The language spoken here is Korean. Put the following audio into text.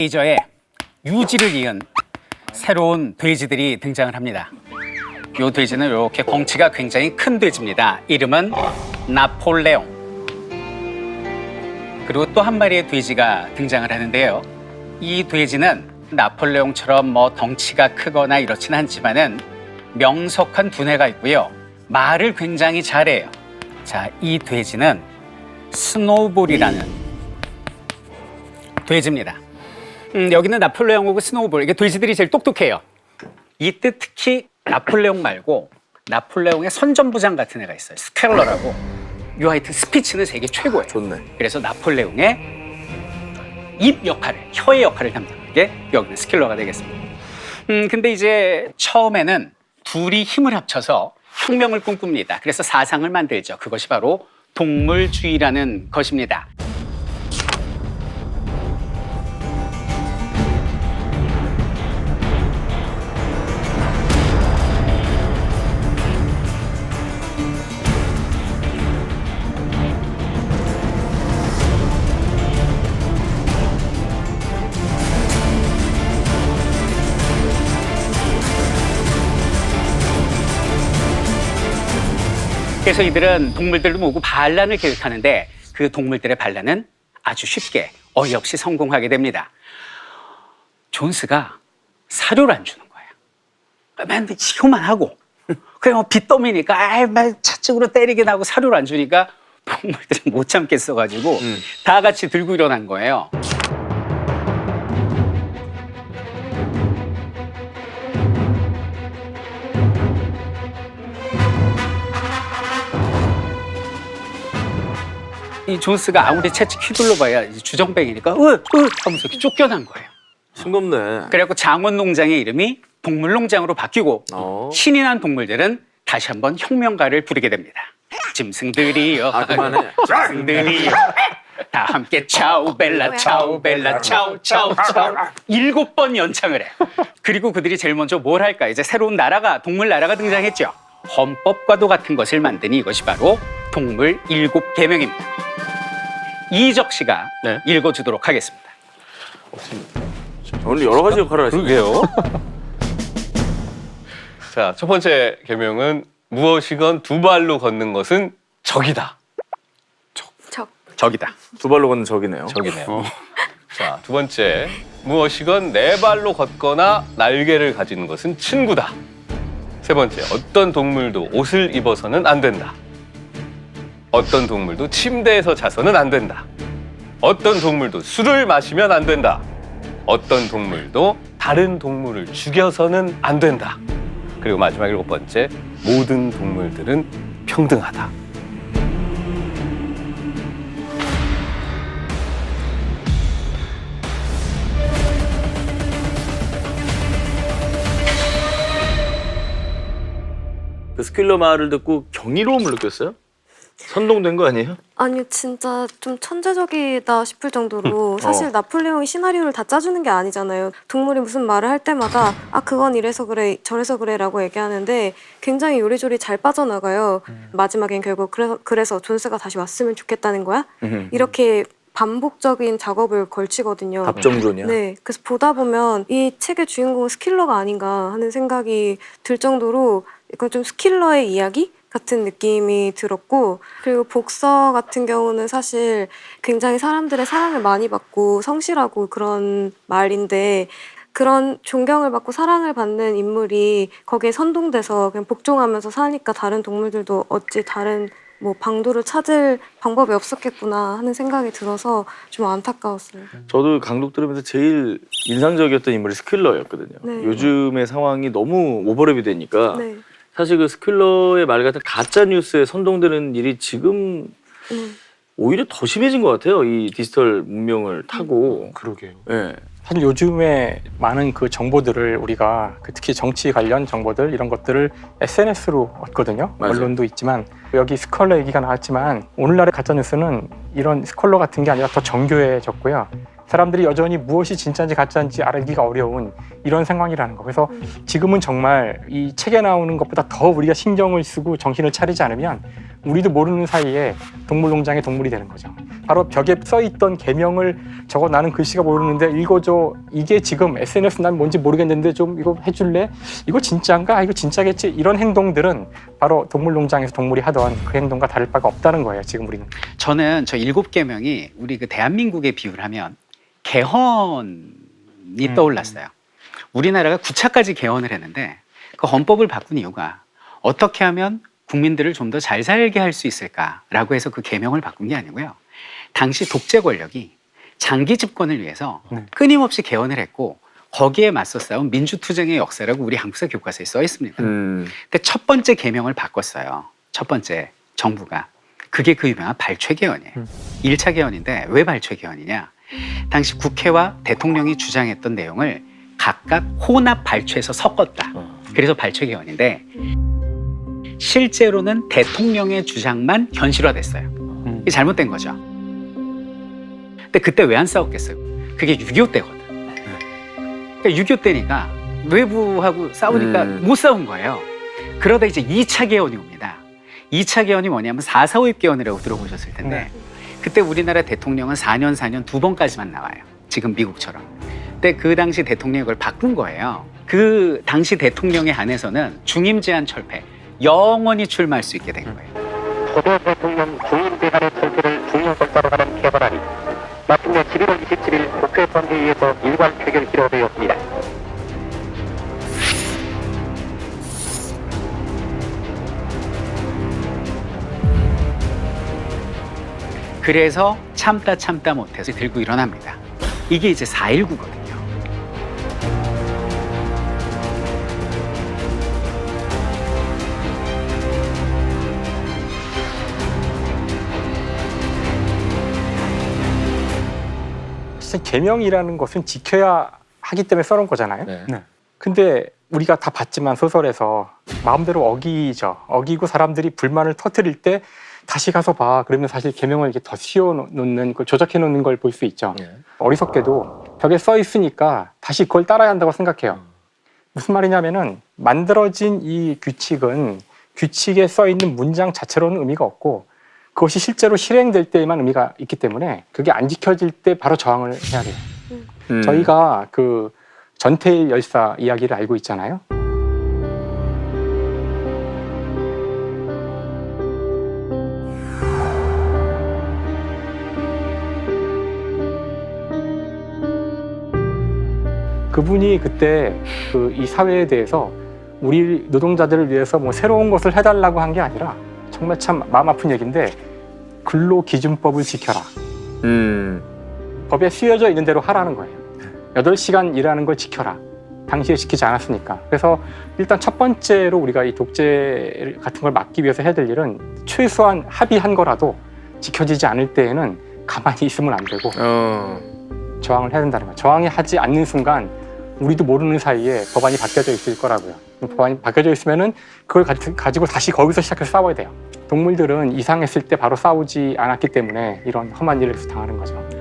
레이저에 유지를 이은 새로운 돼지들이 등장을 합니다. 이 돼지는 이렇게 덩치가 굉장히 큰 돼지입니다. 이름은 나폴레옹. 그리고 또 한 마리의 돼지가 등장을 하는데요. 이 돼지는 나폴레옹처럼 뭐 덩치가 크거나 이렇진 않지만은 명석한 두뇌가 있고요. 말을 굉장히 잘해요. 자, 이 돼지는 스노우볼이라는 돼지입니다. 여기는 나폴레옹하고 스노우볼, 이게 돼지들이 제일 똑똑해요. 이때 특히 나폴레옹 말고 나폴레옹의 선전부장 같은 애가 있어요. 스켈러라고. 요 하여튼 스피치는 세계 최고예요. 좋네. 그래서 나폴레옹의 입 역할을, 혀의 역할을 담당한 게 여기는 스켈러가 되겠습니다. 근데 이제 처음에는 둘이 힘을 합쳐서 혁명을 꿈꿉니다. 그래서 사상을 만들죠. 그것이 바로 동물주의라는 것입니다. 그래서 이들은 동물들을 모으고 반란을 계획하는데 그 동물들의 반란은 아주 쉽게 어이없이 성공하게 됩니다. 존스가 사료를 안 주는 거예요. 맨날 치고만 하고 그냥 뭐 빚더미니까 차측으로 때리긴 하고 사료를 안 주니까 동물들이 못 참겠어가지고 다 같이 들고 일어난 거예요. 이 존스가 아무리 채찍 휘둘러봐야 주정뱅이니까 하면서 이렇게 쫓겨난 거예요. 싱겁네. 그래갖고 장원농장의 이름이 동물농장으로 바뀌고 신이 난 동물들은 다시 한번 혁명가를 부르게 됩니다. 짐승들이여, 그만해. 짐승들이여, 다 함께 차우벨라 차우벨라 차우차우차우 7번 연창을 해. 그리고 그들이 제일 먼저 뭘 할까? 이제 새로운 나라가, 동물 나라가 등장했죠. 헌법과도 같은 것을 만드니 이것이 바로 동물 7계명입니다. 이적 씨가 읽어주도록 하겠습니다. 오늘 여러 가지 역할을 하시네요. 그러게요. 자, 첫 번째 계명은 무엇이건 두 발로 걷는 것은 적이다. 적이다. 두 발로 걷는 적이네요. 적이네요. 자, 두 번째, 무엇이건 네 발로 걷거나 날개를 가지는 것은 친구다. 세 번째, 어떤 동물도 옷을 입어서는 안 된다. 어떤 동물도 침대에서 자서는 안 된다. 어떤 동물도 술을 마시면 안 된다. 어떤 동물도 다른 동물을 죽여서는 안 된다. 그리고 마지막 7번째, 모든 동물들은 평등하다. 그 스킬러 말을 듣고 경이로움을 느꼈어요? 선동된 거 아니에요? 아니요, 진짜 좀 천재적이다 싶을 정도로 사실 나폴레옹이 시나리오를 다 짜주는 게 아니잖아요. 동물이 무슨 말을 할 때마다 그건 이래서 그래 저래서 그래 라고 얘기하는데 굉장히 요리조리 잘 빠져나가요. 마지막엔 결국 그래서 존스가 다시 왔으면 좋겠다는 거야? 이렇게 반복적인 작업을 걸치거든요. 답정론이야. 네, 그래서 보다 보면 이 책의 주인공은 스킬러가 아닌가 하는 생각이 들 정도로 이건 좀 스킬러의 이야기 같은 느낌이 들었고, 그리고 복서 같은 경우는 사실 굉장히 사람들의 사랑을 많이 받고 성실하고 그런 말인데, 그런 존경을 받고 사랑을 받는 인물이 거기에 선동돼서 그냥 복종하면서 사니까 다른 동물들도 어찌 다른 뭐 방도를 찾을 방법이 없었겠구나 하는 생각이 들어서 좀 안타까웠어요. 저도 강독 들으면서 제일 인상적이었던 인물이 스킬러였거든요. 네. 요즘의 상황이 너무 오버랩이 되니까 네. 사실 그 스킬러의 말 같은 가짜 뉴스에 선동되는 일이 지금 오히려 더 심해진 것 같아요. 이 디지털 문명을 타고. 그러게요. 네. 사실 요즘에 많은 그 정보들을 우리가 특히 정치 관련 정보들 이런 것들을 SNS로 얻거든요. 맞아요. 언론도 있지만 여기 스컬러 얘기가 나왔지만 오늘날의 가짜뉴스는 이런 스컬러 같은 게 아니라 더 정교해졌고요. 사람들이 여전히 무엇이 진짜인지 가짜인지 알기가 어려운 이런 상황이라는 거. 그래서 지금은 정말 이 책에 나오는 것보다 더 우리가 신경을 쓰고 정신을 차리지 않으면 우리도 모르는 사이에 동물농장의 동물이 되는 거죠. 바로 벽에 써있던 계명을 저거 나는 글씨가 모르는데 읽어줘. 이게 지금 SNS 난 뭔지 모르겠는데 좀 이거 해줄래? 이거 진짜인가? 아, 이거 진짜겠지? 이런 행동들은 바로 동물농장에서 동물이 하던 그 행동과 다를 바가 없다는 거예요. 지금 우리는. 저는 저 7계명이 우리 그 대한민국에 비유를 하면 개헌이 떠올랐어요. 우리나라가 9차까지 개헌을 했는데 그 헌법을 바꾼 이유가 어떻게 하면 국민들을 좀 더 잘 살게 할 수 있을까라고 해서 그 계명을 바꾼 게 아니고요. 당시 독재 권력이 장기 집권을 위해서 끊임없이 개헌을 했고 거기에 맞서 싸운 민주투쟁의 역사라고 우리 한국사 교과서에 써 있습니다. 근데 첫 번째 계명을 바꿨어요. 첫 번째 정부가. 그게 그 유명한 발췌개헌이에요. 1차 개헌인데 왜 발췌개헌이냐. 당시 국회와 대통령이 주장했던 내용을 각각 혼합 발췌해서 섞었다. 그래서 발췌개헌인데 실제로는 대통령의 주장만 현실화됐어요. 이게 잘못된 거죠. 근데 그때 왜 안 싸웠겠어요? 그게 6.25 때거든. 그러니까 6.25 때니까 외부하고 싸우니까 못 싸운 거예요. 그러다 이제 2차 개헌이 옵니다. 2차 개헌이 뭐냐면 4.4 개헌이라고 들어보셨을 텐데 그때 우리나라 대통령은 4년 두 번까지만 나와요. 지금 미국처럼. 근데 그 당시 대통령이 그걸 바꾼 거예요. 그 당시 대통령에 한해서는 중임 제한 철폐, 영원히 출마할 수 있게 된 거예요. 고대 대통령 중임 제한의 철폐를 중임 절차로 하는 개헌안이 마침내 11월 27일 국회 본회의에서 일괄 표결 기록되었습니다. 그래서 참다 못해서 들고 일어납니다. 이게 이제 4.19거든요. 사실 계명이라는 것은 지켜야 하기 때문에 써놓은 거잖아요. 네. 근데 우리가 다 봤지만 소설에서 마음대로 어기죠. 어기고 사람들이 불만을 터뜨릴 때 다시 가서 봐. 그러면 사실 계명을 이렇게 더 씌워놓는, 걸 조작해 놓는 걸 볼 수 있죠. 어리석게도 벽에 써 있으니까 다시 그걸 따라야 한다고 생각해요. 무슨 말이냐면은 만들어진 이 규칙은 규칙에 써 있는 문장 자체로는 의미가 없고 그것이 실제로 실행될 때에만 의미가 있기 때문에 그게 안 지켜질 때 바로 저항을 해야 돼요. 저희가 그 전태일 열사 이야기를 알고 있잖아요. 그분이 그때 그 이 사회에 대해서 우리 노동자들을 위해서 뭐 새로운 것을 해달라고 한 게 아니라 정말 참 마음 아픈 얘기인데 근로기준법을 지켜라. 법에 쓰여져 있는 대로 하라는 거예요. 8시간 일하는 걸 지켜라. 당시에 지키지 않았으니까. 그래서 일단 첫 번째로 우리가 이 독재 같은 걸 막기 위해서 해야 될 일은 최소한 합의한 거라도 지켜지지 않을 때에는 가만히 있으면 안 되고 저항을 해야 된다는 거예요. 저항이 하지 않는 순간 우리도 모르는 사이에 법안이 바뀌어져 있을 거라고요. 법안이 바뀌어져 있으면은 그걸 가지고 다시 거기서 시작해서 싸워야 돼요. 동물들은 이상했을 때 바로 싸우지 않았기 때문에 이런 험한 일을 당하는 거죠.